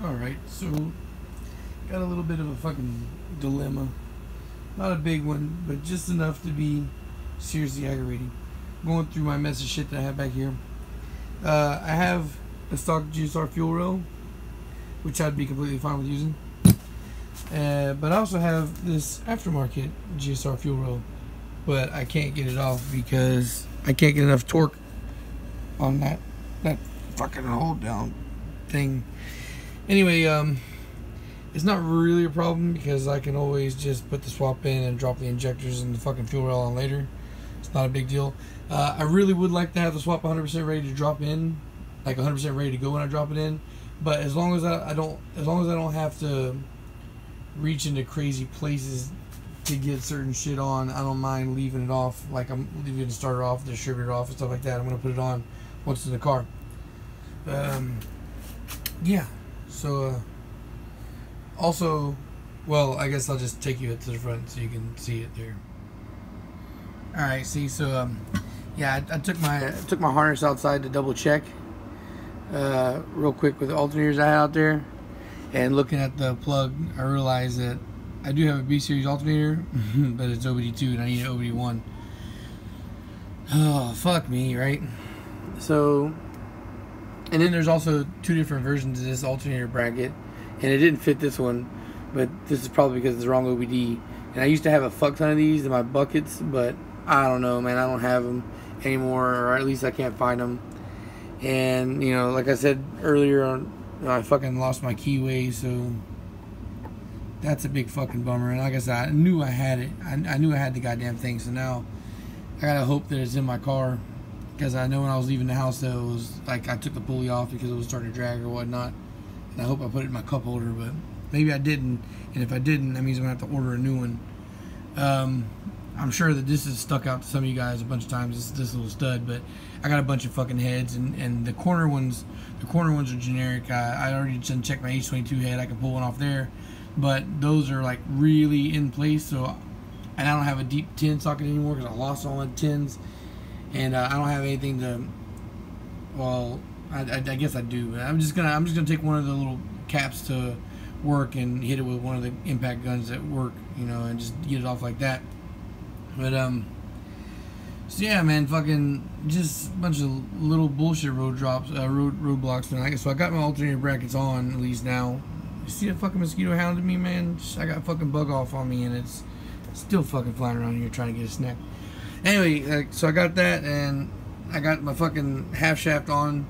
Alright, so got a little bit of a fucking dilemma. Not a big one, but just enough to be seriously aggravating. Going through my mess of shit that I have back here. I have a stock GSR fuel rail, which I'd be completely fine with using. But I also have this aftermarket GSR fuel rail, but I can't get it off because I can't get enough torque on that fucking hold down thing. Anyway, it's not really a problem because I can always just put the swap in and drop the injectors and the fucking fuel rail on later. It's not a big deal. I really would like to have the swap 100% ready to drop in, like 100% ready to go when I drop it in. But as long as I don't have to reach into crazy places to get certain shit on, I don't mind leaving it off. Like I'm leaving the starter off, the distributor off, and stuff like that. I'm gonna put it on once it's in the car. Yeah. So also, well, I guess I'll just take you to the front so you can see it there. All right. See, so yeah, I took my harness outside to double check real quick with the alternators I had out there, and looking at the plug, I realized that I do have a B series alternator, but it's OBD2 and I need an OBD1. Oh, fuck me, right? So, and then there's also two different versions of this alternator bracket, and it didn't fit this one, but this is probably because it's the wrong OBD. And I used to have a fuck ton of these in my buckets, but I don't know, man, I don't have them anymore, or at least I can't find them. And, you know, like I said earlier on, I fucking lost my keyway, so that's a big fucking bummer. And like I said, I knew I had it. I knew I had the goddamn thing, so now I gotta hope that it's in my car, because I know when I was leaving the house that it was like I took the pulley off because it was starting to drag or whatnot, and I hope I put it in my cup holder, but maybe I didn't. And if I didn't, that means I'm gonna have to order a new one. I'm sure that this has stuck out to some of you guys a bunch of times, this little stud, but I got a bunch of fucking heads, and the corner ones are generic. I already done checked my H22 head. I can pull one off there, but those are like really in place. So, and I don't have a deep tin socket anymore because I lost all my tins, and I don't have anything to. Well, I guess I do, but I'm just gonna take one of the little caps to work and hit it with one of the impact guns at work, you know, and just get it off like that. But so yeah, man, fucking just a bunch of little bullshit roadblocks. And so I got my alternator brackets on at least now. You see that fucking mosquito hounded me, man? I got fucking bug off on me, and it's still fucking flying around here trying to get a snack. Anyway, so I got that, and I got my fucking half shaft on.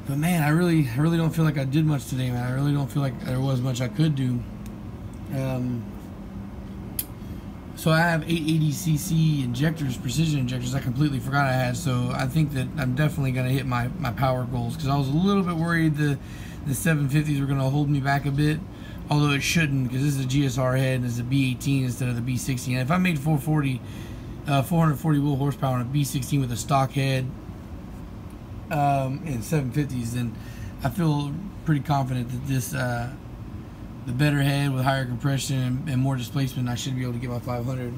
But man, I really don't feel like I did much today, man. I really don't feel like there was much I could do. So I have 880cc injectors, precision injectors. I completely forgot I had. So I think that I'm definitely going to hit my power goals, because I was a little bit worried the 750s were going to hold me back a bit. Although it shouldn't, because this is a GSR head and it's a B18 instead of the B16. And if I made 440 wheel horsepower on a B16 with a stock head and 750s, then I feel pretty confident that this the better head with higher compression and more displacement, I should be able to get my 500.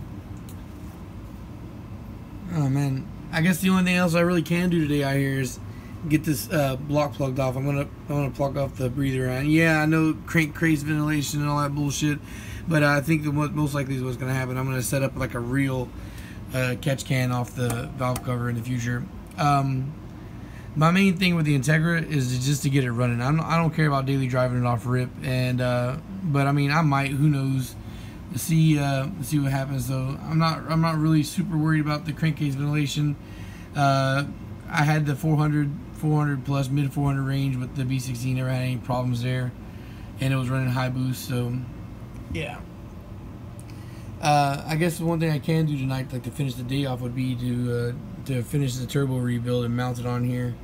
Oh man, I guess the only thing else I really can do today out here is get this block plugged off. I'm gonna plug off the breather. And yeah, I know crank craze ventilation and all that bullshit, but I think that what most likely is what's gonna happen. I'm gonna set up like a real catch can off the valve cover in the future. My main thing with the Integra is just to get it running. I don't care about daily driving it off rip, and but I mean I might. Who knows? See what happens. So I'm not really super worried about the crankcase ventilation. I had the 400 plus mid 400 range with the B16. Never had any problems there, and it was running high boost. So yeah. I guess the one thing I can do tonight, like to finish the day off, would be to finish the turbo rebuild and mount it on here.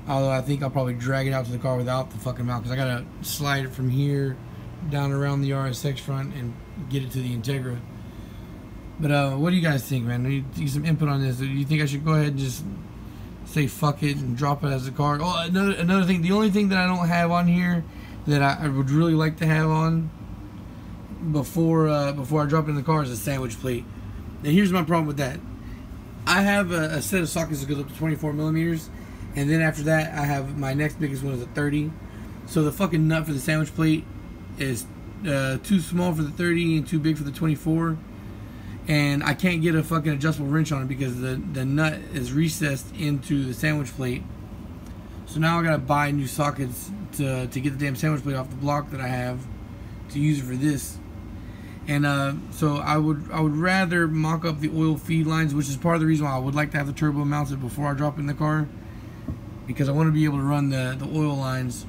Although I think I'll probably drag it out to the car without the fucking mount, because I gotta slide it from here down around the RSX front and get it to the Integra. But what do you guys think, man? I need to get some input on this. Do you think I should go ahead and just say fuck it and drop it as a car? Oh, another thing. The only thing that I don't have on here that I would really like to have on before I drop it in the car is a sandwich plate. And here's my problem with that. I have a set of sockets that goes up to 24 millimeters, and then after that I have my next biggest one is a 30. So the fucking nut for the sandwich plate is too small for the 30 and too big for the 24. And I can't get a fucking adjustable wrench on it because the nut is recessed into the sandwich plate. So now I gotta buy new sockets to get the damn sandwich plate off the block that I have to use it for this. And so I would rather mock up the oil feed lines, which is part of the reason why I would like to have the turbo mounted before I drop it in the car, because I want to be able to run the oil lines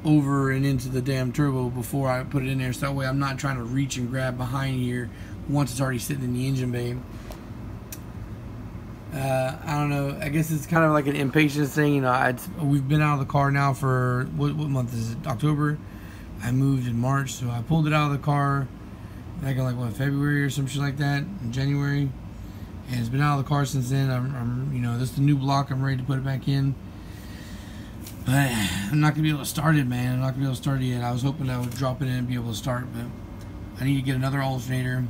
over and into the damn turbo before I put it in there, so that way I'm not trying to reach and grab behind here once it's already sitting in the engine bay. I don't know, I guess it's kind of like an impatience thing, you know. We've been out of the car now for, what month is it, October? I moved in March, so I pulled it out of the car back in like, what, February or some shit like that, in January, and it's been out of the car since then. I'm you know, this is the new block, I'm ready to put it back in. But I'm not going to be able to start it, man. I'm not going to be able to start it yet. I was hoping I would drop it in and be able to start, but I need to get another alternator.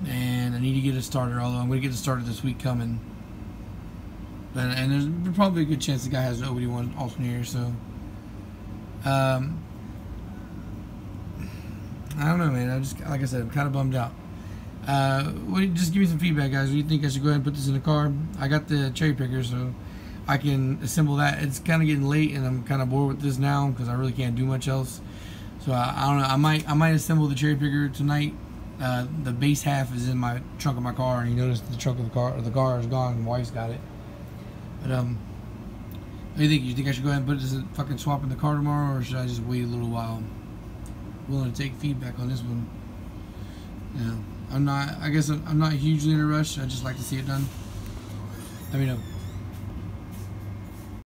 And I need to get a starter, although I'm going to get it started this week coming. And there's probably a good chance the guy has an OBD1 alternator, so... I don't know, man. Like I said, I'm kind of bummed out. Just give me some feedback, guys. What do you think I should go ahead and put this in the car? I got the cherry picker, so I can assemble that. It's kind of getting late, and I'm kind of bored with this now because I really can't do much else. So I don't know. I might assemble the cherry picker tonight. The base half is in my trunk of my car, and you notice the trunk of the car is gone. My wife's got it. But what do you think? You think I should go ahead and put this fucking swap in the car tomorrow, or should I just wait a little while? I'm willing to take feedback on this one. Yeah, I guess I'm not hugely in a rush. I just like to see it done. Let me know.